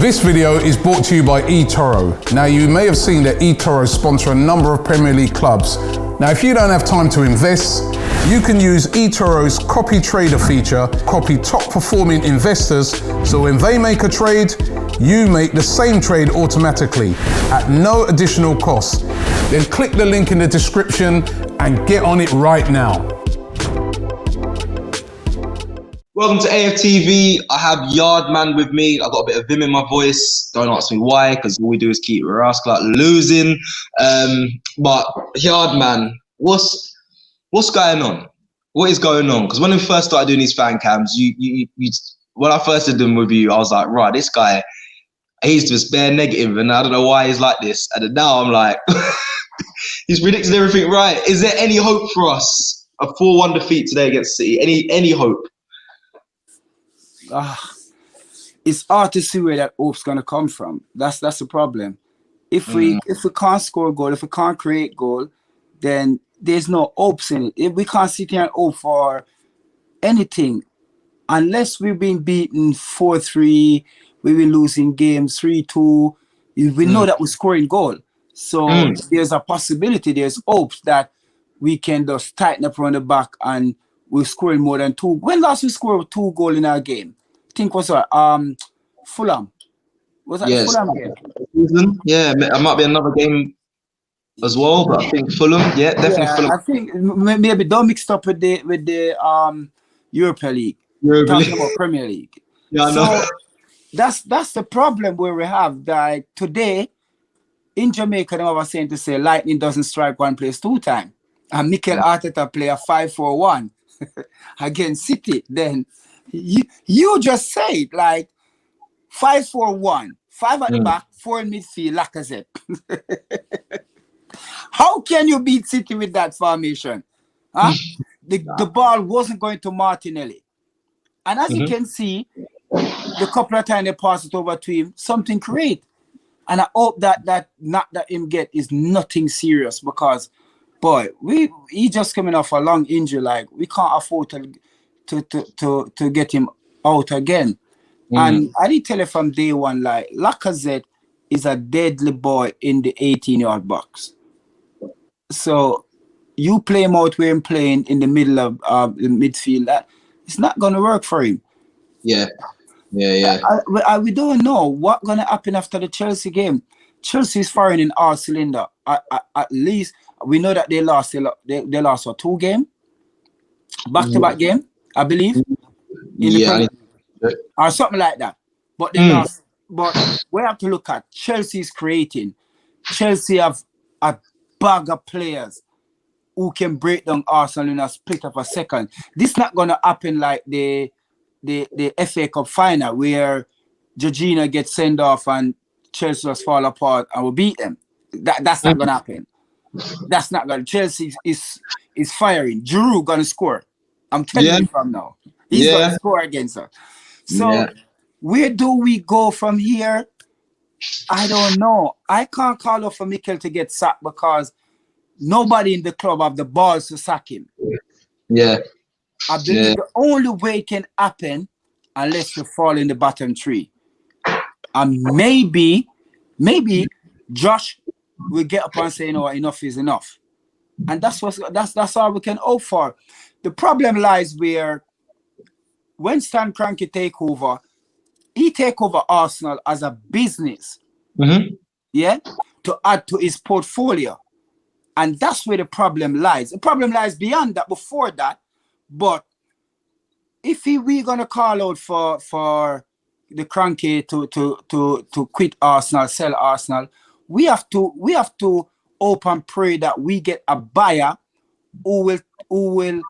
This video is brought to you by eToro. Now, you may have seen that eToro sponsor a number of Premier League clubs. Now, if you don't have time to invest, you can use eToro's CopyTrader feature, copy top performing investors, so when they make a trade, you make the same trade automatically at no additional cost. Then click the link in the description and get on it right now. Welcome to AFTV. I have Yardman with me. I've got a bit of vim in my voice. Don't ask me why, because all we do is keep rascal like losing. But Yardman, what's going on? What is going on? Because when we first started doing these fan cams, you when I first did them with you, I was like, right, this guy, he's just bare negative, and I don't know why he's like this. And now I'm like, he's predicted everything right. Is there any hope for us? A 4-1 defeat today against City. Any hope? It's hard to see where that hope's gonna come from. That's the problem. If we can't score a goal, if we can't create goal, then there's no hopes in it. If we can't sit here and hope for anything, unless we've been beaten 4-3, we've been losing games 3-2. We know that we're scoring goal, so there's a possibility. There's hopes that we can just tighten up around the back and we're scoring more than 2. When last we scored 2 goals in our game? I think was what Fulham. Was that the Fulham game? Yeah, it might be another game as well, but I think Fulham. Yeah, definitely Fulham. I think maybe don't mix up with the Europa League. Talking about Premier League. Yeah, I know. So that's the problem where we have that today in Jamaica. They were saying to say lightning doesn't strike one place 2 times. And Mikel Arteta play a 5-4-1 against City. Then you just say it like 5-4-1, 5 at the back, 4 in midfield, Lacazette. How can you beat City with that formation? Huh? The ball wasn't going to Martinelli. And as you can see, the couple of times they pass it over to him, something create. And I hope that not that him get is nothing serious, because boy, he just coming off a long injury. Like, we can't afford to get him out again. And I did tell you from day one, like, Lacazette is a deadly boy in the 18-yard box. So you play him out where I'm playing in the middle of the midfield. It's not going to work for him. Yeah. We don't know what's going to happen after the Chelsea game. Chelsea is firing in our cylinder. At least we know that they lost 2 games, back-to-back game, I believe. Or something like that. But they lost. But we have to look at Chelsea's creating. Chelsea have a bag of players who can break down Arsenal in a split of a second. This is not going to happen like the FA Cup final, where Georgina gets sent off and Chelsea just fall apart and will beat them. That's not going to happen. That's not going to. Chelsea is firing. Giroud going to score. I'm telling you from now. He's going to score against us. So where do we go from here? I don't know. I can't call up for Mikel to get sacked because nobody in the club have the balls to sack him. Yeah. I believe the only way it can happen unless you fall in the bottom 3. And maybe Josh will get up and say, no, enough is enough. And that's all we can hope for. The problem lies where when Stan Kroenke take over, he take over Arsenal as a business, to add to his portfolio. And that's where the problem lies. The problem lies beyond that, before that. But if we're going to call out for the Kroenke to quit Arsenal, sell Arsenal, we have to hope and pray that we get a buyer who will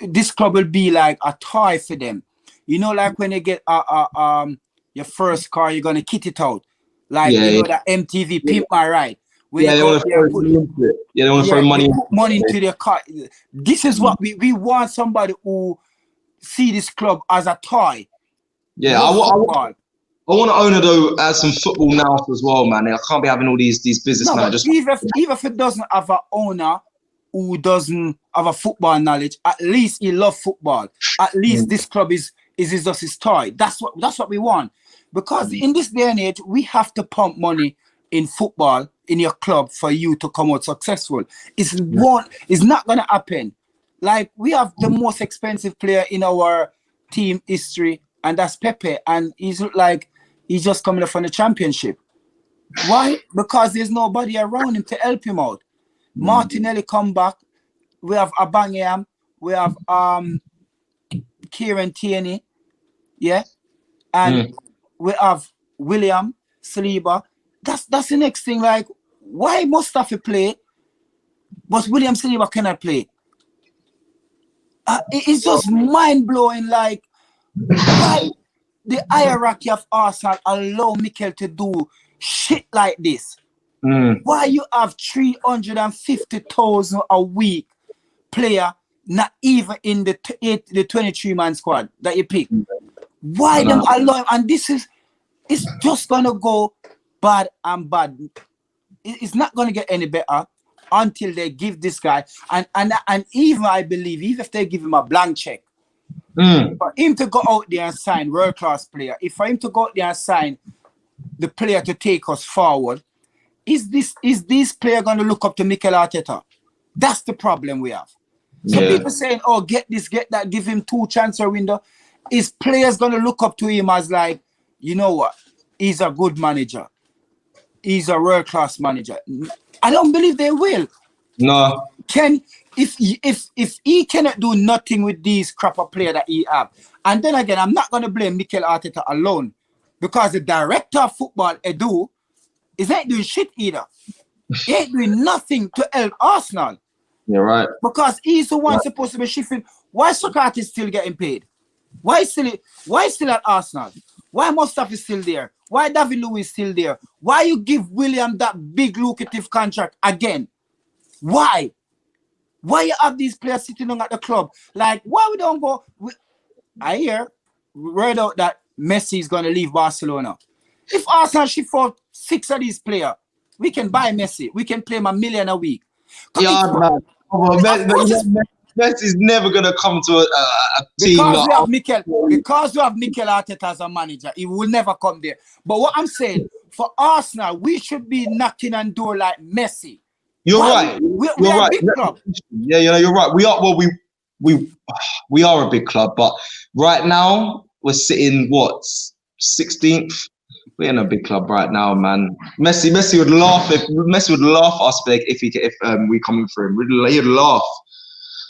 this club will be like a toy for them. You know, like when you get your first car, you're gonna kit it out. Like you know that MTV Pimp My Ride. They want to throw money into their car. This is what we want, somebody who see this club as a toy. Yeah, I want to own it though as some football now as well, man. I can't be having all these business managers. Even if it doesn't have an owner who doesn't have a football knowledge, at least he loves football. At least this club is Is it just his toy? That's what we want. Because in this day and age, we have to pump money in football, in your club, for you to come out successful. It's not gonna happen. Like, we have the most expensive player in our team history, and that's Pepe, and he's like he's just coming up from the championship. Why? Because there's nobody around him to help him out. Martinelli come back. We have Abangayam. We have Kieran Tierney. Yeah. And we have William Saliba. That's the next thing. Like, why Mustafi play, but William Saliba cannot play? It's just mind-blowing. Like, why the hierarchy of Arsenal allow Mikel to do shit like this? Why you have 350,000 a week player, not even in the 23-man squad that you pick? Why them allow him? And it's just gonna go bad and bad. It's not gonna get any better until they give this guy, and even I believe, even if they give him a blank check, for him to go out there and sign world-class player, if for him to go out there and sign the player to take us forward, is this player going to look up to Mikel Arteta? That's the problem we have. So people saying, oh, get this, get that, give him 2 transfer window. Is players going to look up to him as like, you know what, he's a good manager, he's a world-class manager? I don't believe they will. No. If he cannot do nothing with these crapper players that he have, and then again, I'm not going to blame Mikel Arteta alone, because the director of football, Edu, ain't doing shit either. He ain't doing nothing to help Arsenal. You're right. Because he's the one supposed to be shifting. Why Socrates still getting paid? Why still at Arsenal? Why Mustafi still there? Why David Luiz still there? Why you give William that big lucrative contract again? Why? Why you have these players sitting on at the club? Like, why we don't go? I hear word out that Messi is going to leave Barcelona. If Arsenal shift for 6 of these players, we can buy Messi. We can pay him $1 million a week. Man. Messi's never going to come to a team. Because we have Mikel Arteta as a manager, he will never come there. But what I'm saying, for Arsenal, we should be knocking on door like Messi. You're right. We're right. A big club. Yeah, you're right. We are. Well, we are a big club, but right now we're sitting 16th. We're in a big club right now, man. Messi would laugh if us if we coming for him. He'd laugh.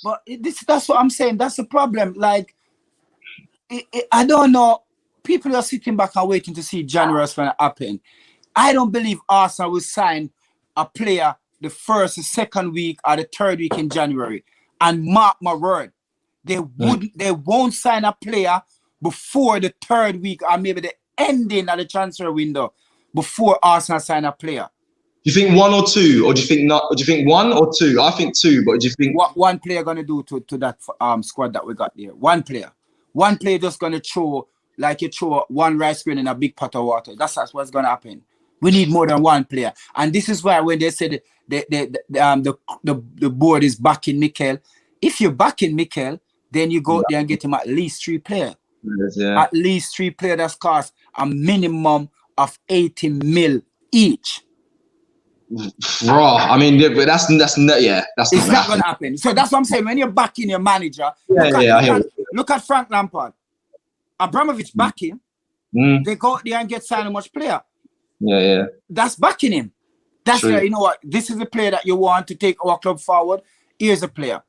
But that's what I'm saying. That's the problem. Like, I don't know. People are sitting back and waiting to see January is going to happen. I don't believe Arsenal will sign a player the first, the second week, or the third week in January. And mark my word, they won't sign a player before the third week or maybe the ending of the transfer window before Arsenal sign a player. Do you think 1 or 2, or do you think not? Or do you think 1 or 2? I think 2, but do you think what one player gonna do to that squad that we got there? One player just gonna throw like you throw one rice grain in a big pot of water. That's what's gonna happen. We need more than one player, and this is why when they said the board is backing Mikel, if you're backing Mikel, then you go there and get him at least 3 players. Yeah. At least 3 players that cost a minimum of 80 mil each. Raw. I mean, but that's it's not gonna happen. So that's what I'm saying. When you're backing your manager, look at Frank Lampard. Abramovich backing. They go out there and get signed a much player. Yeah. That's backing him. That's where, you know what, this is a player that you want to take our club forward. Here's a player.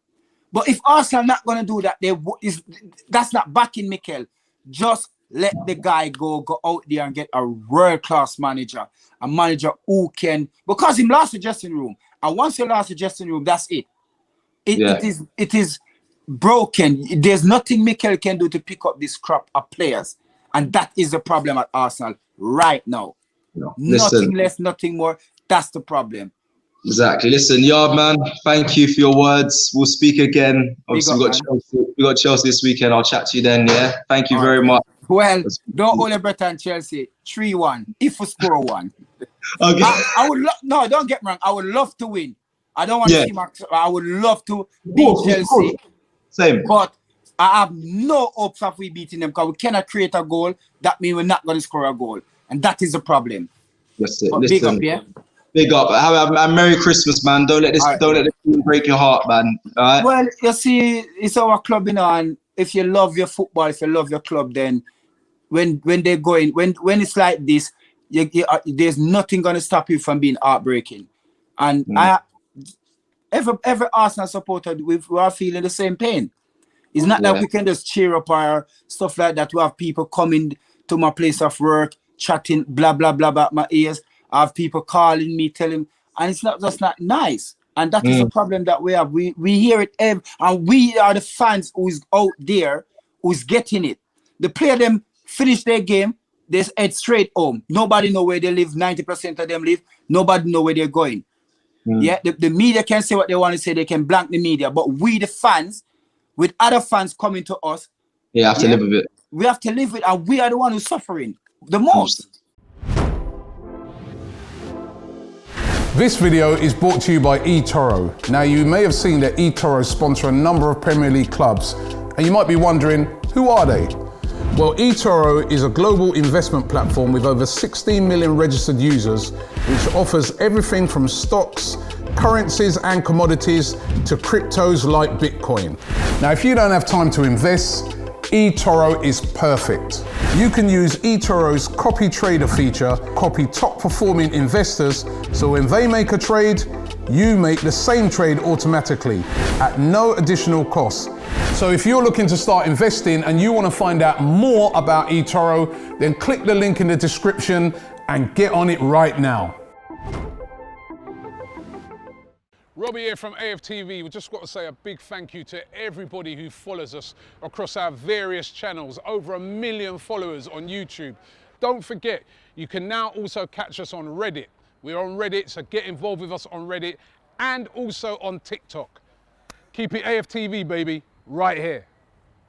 But if Arsenal not gonna do that, that's not backing Mikel. Just let the guy go out there and get a world-class manager. A manager who can, because him lost the dressing room. And once you lost the dressing room, that's it. It is broken. There's nothing Mikel can do to pick up this crop of players. And that is the problem at Arsenal right now. No, nothing less, nothing more. That's the problem. Exactly. Listen, Yardman, thank you for your words. We'll speak again. Obviously, we got Chelsea this weekend. I'll chat to you then, yeah? Thank you very much. Well, don't hold your breath on Chelsea. 3-1. If we score 1. Okay. I would no, don't get me wrong. I would love to win. I don't want to see Max. I would love to beat Chelsea. Same. But I have no hopes of we beating them because we cannot create a goal. That means we're not going to score a goal. And that is the problem. Listen, But big up, yeah? Big up. Have a Merry Christmas, man. Don't let this team break your heart, man. All right? Well, you see, it's our club, you know, and if you love your football, if you love your club, then when they're going, when it's like this, there's nothing going to stop you from being heartbreaking. And every Arsenal supporter, we are feeling the same pain. It's not that we can just cheer up or stuff like that. We have people coming to my place of work, chatting, blah, blah, blah, about my ears. I have people calling me, telling, and it's not just not nice. And that is a problem that we have. We hear it, and we are the fans who's out there, who's getting it. The player them finish their game, they head straight home. Nobody know where they live. 90% of them live. Nobody know where they're going. Yeah, the media can say what they want to say. They can blank the media. But we, the fans, with other fans coming to us, have to live with it. We have to live with it, and we are the one who's suffering the most. This video is brought to you by eToro. Now, you may have seen that eToro sponsor a number of Premier League clubs, and you might be wondering, who are they? Well, eToro is a global investment platform with over 16 million registered users, which offers everything from stocks, currencies and commodities to cryptos like Bitcoin. Now, if you don't have time to invest, eToro is perfect. You can use eToro's CopyTrader feature, copy top performing investors, so when they make a trade, you make the same trade automatically at no additional cost. So if you're looking to start investing and you want to find out more about eToro, then click the link in the description and get on it right now. Robbie here from AFTV. We just got to say a big thank you to everybody who follows us across our various channels. Over 1 million followers on YouTube. Don't forget, you can now also catch us on Reddit. We're on Reddit, so get involved with us on Reddit and also on TikTok. Keep it AFTV, baby, right here.